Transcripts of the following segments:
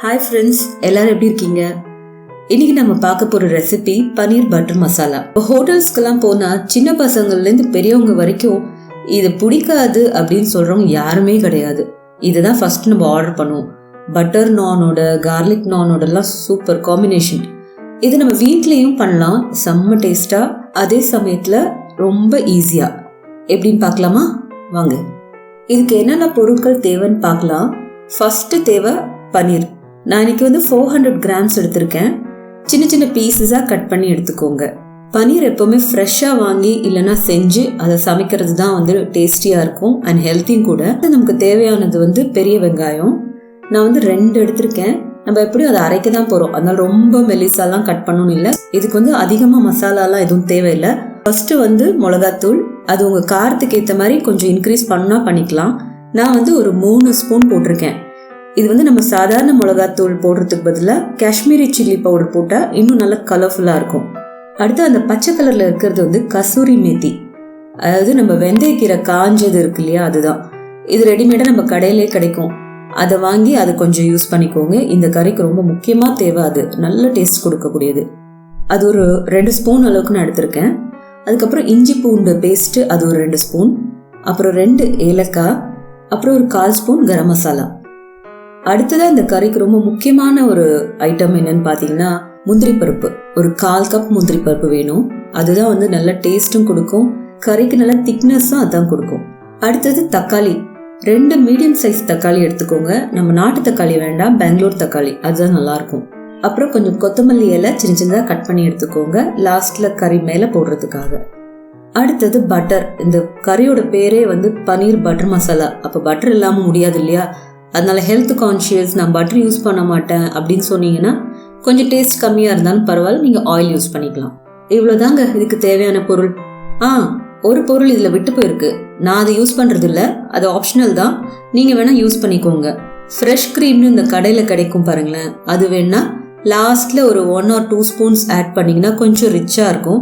Hi friends, எல்லாரும் எப்படி இருக்கீங்க? இன்னைக்கு நம்ம பார்க்க போற ரெசிபி பனீர் பட்டர் மசாலா. ஹோட்டல்ஸ்க்கெல்லாம் போனா சின்ன பசங்கள்லேருந்து பெரியவங்க வரைக்கும் இது பிடிக்காது அப்படின்னு சொல்றவங்க யாருமே கிடையாது. இதுதான் ஃபர்ஸ்ட் நம்ம ஆர்டர் பண்ணுவோம். பட்டர் நானோட கார்லிக் நானோடலாம் சூப்பர் காம்பினேஷன். இது நம்ம வீட்லேயும் பண்ணலாம், செம்ம டேஸ்டா, அதே சமயத்தில் ரொம்ப ஈஸியா. எப்படின்னு பார்க்கலாமா? வாங்க. இதுக்கு என்னென்ன பொருட்கள் தேவைன்னு பார்க்கலாம். ஃபர்ஸ்ட் தேவை பனீர். நான் இன்னைக்கு 400 கிராம்ஸ் எடுத்திருக்கேன். சின்ன சின்ன பீசஸாக கட் பண்ணி எடுத்துக்கோங்க. பனீர் எப்போவுமே ஃப்ரெஷ்ஷாக வாங்கி இல்லைன்னா செஞ்சு அதை சமைக்கிறது தான் டேஸ்டியாக இருக்கும் அண்ட் ஹெல்த்தியும் கூட. நமக்கு தேவையானது பெரிய வெங்காயம். நான் 2 எடுத்திருக்கேன். நம்ம எப்படியும் அதை அரைக்க தான் போகிறோம், அதனால ரொம்ப மெலிசாலாம் கட் பண்ணணும் இல்லை. இதுக்கு அதிகமாக மசாலாலாம் எதுவும் தேவையில்லை. ஃபர்ஸ்ட்டு மிளகாத்தூள், அது உங்கள் காரத்துக்கு ஏற்ற மாதிரி கொஞ்சம் இன்க்ரீஸ் பண்ணால் பண்ணிக்கலாம். நான் ஒரு 3 ஸ்பூன் போட்டிருக்கேன். இது நம்ம சாதாரண மிளகாத்தூள் போடுறதுக்கு பதிலாக காஷ்மீரி சில்லி பவுடர் போட்டால் இன்னும் நல்லா கலர்ஃபுல்லாக இருக்கும். அடுத்து அந்த பச்சை கலரில் இருக்கிறது கசூரி மேத்தி, அதாவது நம்ம வெந்தயக்கீரை காஞ்சது இருக்கு இல்லையா, அதுதான். இது ரெடிமேடாக நம்ம கடையிலே கிடைக்கும். அதை வாங்கி அதை கொஞ்சம் யூஸ் பண்ணிக்கோங்க. இந்த கறிக்கு ரொம்ப முக்கியமாக தேவை, அது நல்ல டேஸ்ட் கொடுக்கக்கூடியது. அது ஒரு 2 ஸ்பூன் அளவுக்கு நான் எடுத்திருக்கேன். அதுக்கப்புறம் இஞ்சி பூண்டு பேஸ்ட்டு, அது ஒரு 2 ஸ்பூன். அப்புறம் 2 ஏலக்காய், அப்புறம் ஒரு 1/4 ஸ்பூன் கரம் மசாலா. அடுத்ததான் இந்த கறிக்கு ரொம்ப முக்கியமான ஒரு ஐட்டம் என்னன்னு பார்த்தீங்கன்னா முந்திரி பருப்பு. ஒரு 1/4 கப் முந்திரி பருப்பு வேணும். அதுதான் நல்ல டேஸ்ட்டும் கொடுக்கும், கறிக்கு நல்ல திக்னஸும் அதான் கொடுக்கும். அடுத்தது தக்காளி. 2 மீடியம் சைஸ் தக்காளி எடுத்துக்கோங்க. நம்ம நாட்டு தக்காளி வேண்டாம், பெங்களூர் தக்காளி, அதுதான் நல்லா இருக்கும். அப்புறம் கொஞ்சம் கொத்தமல்லி இலை சின்ன சின்னதாக கட் பண்ணி எடுத்துக்கோங்க, லாஸ்ட்ல கறி மேலே போடுறதுக்காக. அடுத்தது பட்டர். இந்த கறியோட பேரே பனீர் பட்டர் மசாலா. அப்போ பட்டர் இல்லாமல் முடியாது இல்லையா, அதனால ஹெல்த் கான்ஷியஸ், நான் பட்டர் யூஸ் பண்ண மாட்டேன் அப்படின்னு சொன்னீங்கன்னா கொஞ்சம் டேஸ்ட் கம்மியாக இருந்தாலும் பரவாயில்ல, நீங்கள் ஆயில் யூஸ் பண்ணிக்கலாம். இவ்வளோதாங்க இதுக்கு தேவையான பொருள். ஒரு பொருள் இதில் விட்டு போயிருக்கு, நான் அதை யூஸ் பண்ணுறது இல்லை, அது ஆப்ஷனல் தான், நீங்கள் வேணால் யூஸ் பண்ணிக்கோங்க. ஃப்ரெஷ் க்ரீம்னு இந்த கடையில் கிடைக்கும் பாருங்களேன், அது வேணா லாஸ்ட்டில் ஒரு 1 or 2 ஸ்பூன்ஸ் ஆட் பண்ணிங்கன்னா கொஞ்சம் ரிச்சாக இருக்கும்.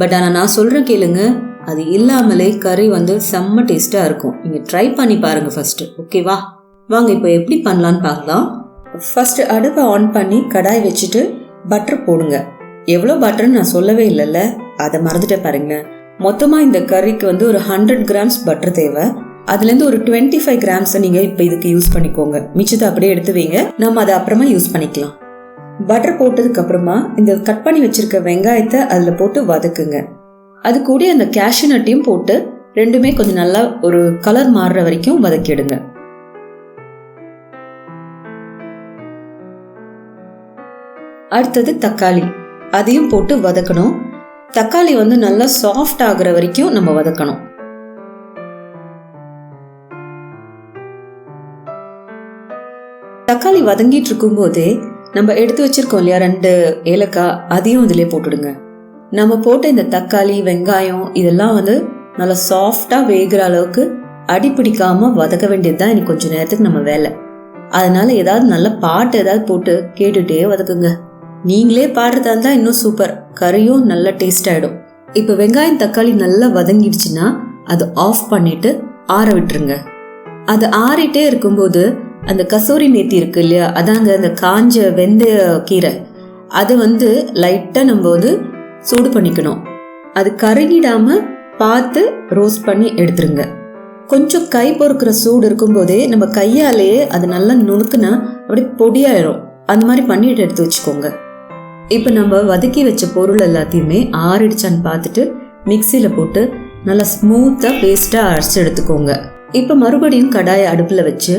பட் ஆனால் நான் சொல்கிறேன் கேளுங்க, அது இல்லாமலே கறி செம்ம டேஸ்ட்டாக இருக்கும். நீங்கள் ட்ரை பண்ணி பாருங்கள் ஃபஸ்ட்டு, ஓகேவா? வாங்க இப்போ எப்படி பண்ணலான்னு பார்க்கலாம். ஃபர்ஸ்ட் அடுப்பை ஆன் பண்ணி கடாய் வச்சுட்டு பட்டர் போடுங்க. எவ்வளோ பட்டர்னு நான் சொல்லவே இல்லைல்ல, அதை மறந்துட்டேன் பாருங்க. மொத்தமாக இந்த கறிக்கு ஒரு 100 கிராம்ஸ் பட்டர் தேவை. அதுலேருந்து ஒரு 25 கிராம்ஸை நீங்கள் இப்போ இதுக்கு யூஸ் பண்ணிக்கோங்க. மிச்சத்தை அப்படியே எடுத்து வைங்க, நம்ம அதை அப்புறமா யூஸ் பண்ணிக்கலாம். பட்டர் போட்டதுக்கு அப்புறமா இந்த கட் பண்ணி வச்சிருக்க வெங்காயத்தை அதில் போட்டு வதக்குங்க. அது கூட அந்த கேஷ்யூ நட்டையும் போட்டு ரெண்டுமே கொஞ்சம் நல்லா ஒரு கலர் மாறுற வரைக்கும் வதக்கிடுங்க. அடுத்தது தக்காளி, அதையும் போட்டு வதக்கணும். தக்காளி நல்லா சாஃப்ட் ஆகுற வரைக்கும் நம்ம வதக்கணும். தக்காளி வதங்கிட்டு இருக்கும் போதே நம்ம எடுத்து வச்சிருக்கோம் இல்லையா 2 ஏலக்காய், அதையும் இதிலே போட்டுடுங்க. நம்ம போட்ட இந்த தக்காளி வெங்காயம் இதெல்லாம் நல்லா சாஃப்டா வேகிற அளவுக்கு அடி பிடிக்காம வதக்க வேண்டியதுதான் இன்னைக்கு கொஞ்சம் நேரத்துக்கு நம்ம வேலை. அதனால ஏதாவது நல்ல பாட்டு ஏதாவது போட்டு கேட்டுட்டே வதக்குங்க. நீங்களே பாடுறதா இருந்தா இன்னும் சூப்பர், கறியும் நல்ல டேஸ்ட் ஆயிடும். இப்போ வெங்காயம் தக்காளி நல்லா வதங்கிடுச்சுன்னா அதை ஆஃப் பண்ணிட்டு ஆற விட்டுருங்க. அது ஆறிட்டே இருக்கும்போது அந்த கசூரி மேத்தி இருக்கு இல்லையா, அதாங்க அந்த காஞ்ச வெந்தய கீரை, அது லைட்டாக நம்ம சூடு பண்ணிக்கணும். அது கருகிடாம பார்த்து ரோஸ்ட் பண்ணி எடுத்துருங்க. கொஞ்சம் கை பொறுக்கிற சூடு இருக்கும்போதே நம்ம கையாலேயே அது நல்லா நுணுக்குனா அப்படி பொடியாயிரும். அந்த மாதிரி பண்ணிட்டு எடுத்து வச்சுக்கோங்க. இப்போ நம்ம வதக்கி வச்ச பொருள் எல்லாத்தையுமே ஆறிடுச்சான்னு பார்த்துட்டு மிக்சியில் போட்டு நல்லா ஸ்மூத்தாக பேஸ்ட்டாக அரைச்சி எடுத்துக்கோங்க. இப்போ மறுபடியும் கடாயை அடுப்பில் வச்சு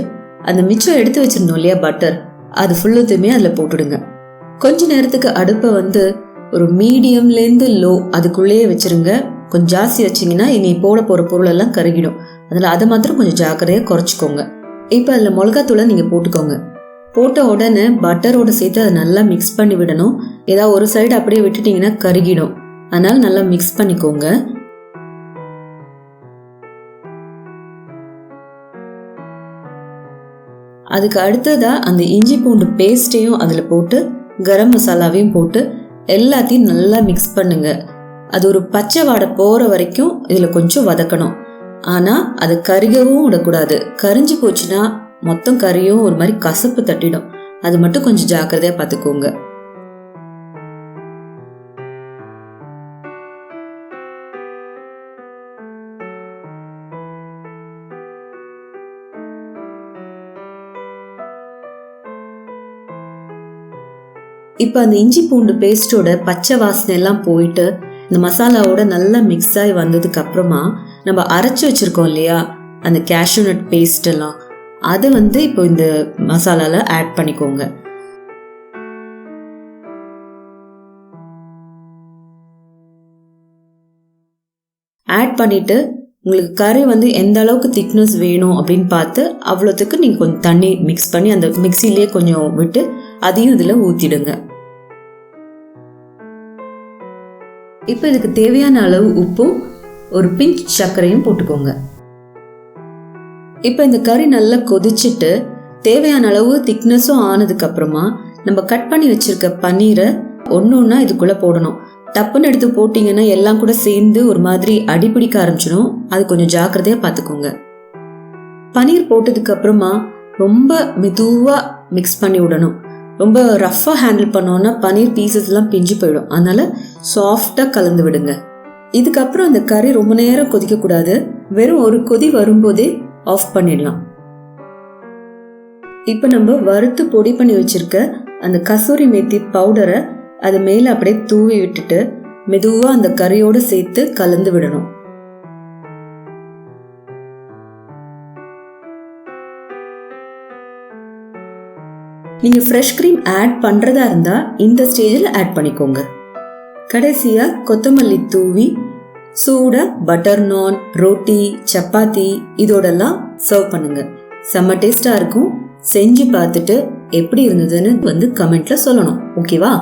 அந்த மிச்சம் எடுத்து வச்சிருந்தோம் இல்லையா பட்டர், அது ஃபுல்லுத்தையுமே அதில் போட்டுடுங்க. கொஞ்ச நேரத்துக்கு அடுப்பை ஒரு மீடியம்லேருந்து லோ அதுக்குள்ளேயே வச்சிருங்க. கொஞ்சம் ஜாஸ்தி வச்சிங்கன்னா இனி போட போகிற பொருள் எல்லாம் கருகிடும். அதில் அதை மாத்திரம் கொஞ்சம் ஜாக்கிரதையாக குறைச்சிக்கோங்க. இப்போ அதில் மிளகாத்தூளை நீங்கள் போட்டுக்கோங்க. போட்ட உடனே பட்டரோட சேர்த்து அதை நல்லா மிக்ஸ் பண்ணி விடணும். ஏதாவது ஒரு சைடு அப்படியே விட்டுட்டீங்கன்னா கருகிடும், அதனால நல்லா மிக்ஸ் பண்ணிக்கோங்க. அதுக்கு அடுத்ததா அந்த இஞ்சி பூண்டு பேஸ்ட்டையும் அதில் போட்டு கரம் மசாலாவையும் போட்டு எல்லாத்தையும் நல்லா மிக்ஸ் பண்ணுங்க. அது ஒரு பச்சை வாடை போகிற வரைக்கும் இதில் கொஞ்சம் வதக்கணும். ஆனால் அது கருகவும் விடக்கூடாது. கரிஞ்சு போச்சுன்னா மொத்தம் கறியும் ஒரு மாதிரி கசப்பு தட்டிடும். அது மட்டும் கொஞ்சம் ஜாக்கிரதையா பார்த்துக்கோங்க. இப்போ அந்த இஞ்சி பூண்டு பேஸ்டோட பச்சை வாசனை எல்லாம் போயிட்டு இந்த மசாலாவோட நல்லா மிக்ஸ் ஆகி வந்ததுக்கு அப்புறமா நம்ம அரைச்சி வச்சிருக்கோம் இல்லையா அந்த கேஷ்யூ நட் பேஸ்ட் எல்லாம், அதை இப்போ இந்த மசாலால ஆட் பண்ணிக்கோங்க. ஆட் பண்ணிட்டு உங்களுக்கு கறி எந்த அளவுக்கு திக்னஸ் வேணும் அப்படின்னு பார்த்து அவ்வளோத்துக்கு நீங்கள் கொஞ்சம் தண்ணி மிக்ஸ் பண்ணி அந்த மிக்சிலேயே கொஞ்சம் விட்டு அதையும் இதில் ஊற்றிடுங்க. இப்போ இதுக்கு தேவையான அளவு உப்பும் ஒரு பிஞ்ச் சர்க்கரையும் போட்டுக்கோங்க. இப்போ இந்த கறி நல்லா கொதிச்சுட்டு தேவையான அளவு திக்னஸும் ஆனதுக்கு அப்புறமா நம்ம கட் பண்ணி வச்சிருக்க பன்னீரை ஒன்று ஒன்றா இதுக்குள்ளே போடணும். டப்புன்னு எடுத்து போட்டிங்கன்னா எல்லாம் கூட சேர்ந்து ஒரு மாதிரி அடிப்பிடிக்க ஆரம்பிச்சிடும். அது கொஞ்சம் ஜாக்கிரதையாக பார்த்துக்கோங்க. பன்னீர் போட்டதுக்கு அப்புறமா ரொம்ப மெதுவாக மிக்ஸ் பண்ணி விடணும். ரொம்ப ரஃப்பாக ஹேண்டில் பண்ணோன்னா பன்னீர் பீசஸ்லாம் பிஞ்சு போயிடும். அதனால சாஃப்டாக கலந்து விடுங்க. இதுக்கப்புறம் அந்த கறி ரொம்ப நேரம் கொதிக்கக்கூடாது. வெறும் ஒரு கொதி வரும்போதே ஆஃப் பண்ணிடலாம். இப்போ நம்ம வறுத்து பொடி பண்ணி வச்சிருக்க அந்த கசூரி மேத்தி பவுடரை அது மேலே அப்படியே தூவி விட்டுட்டு மெதுவாக அந்த கறியோடு சேர்த்து கலந்து விடணும். நீங்க ஃப்ரெஷ் கிரீம் ஆட் பண்றதா இருந்தா இந்த ஸ்டேஜில் ஆட் பண்ணிக்கோங்க. கடைசியா கொத்தமல்லி தூவி சூட பட்டர் நான், ரோட்டி, சப்பாத்தி இதோடெல்லாம் சர்வ் பண்ணுங்க. செம்ம டேஸ்டா இருக்கும். செஞ்சு பார்த்துட்டு எப்படி இருந்ததுன்னு கமெண்ட்ல சொல்லணும். ஓகேவா?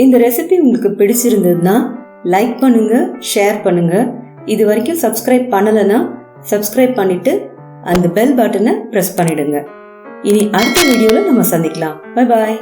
இந்த ரெசிபி உங்களுக்கு பிடிச்சிருந்ததுன்னா லைக் பண்ணுங்க, ஷேர் பண்ணுங்க. இது வரைக்கும் சப்ஸ்கிரைப் பண்ணலைன்னா சப்ஸ்கிரைப் பண்ணிட்டு அந்த பெல் பட்டனை பிரஸ் பண்ணிடுங்க. இனி அடுத்த வீடியோல நம்ம சந்திக்கலாம். Bye bye.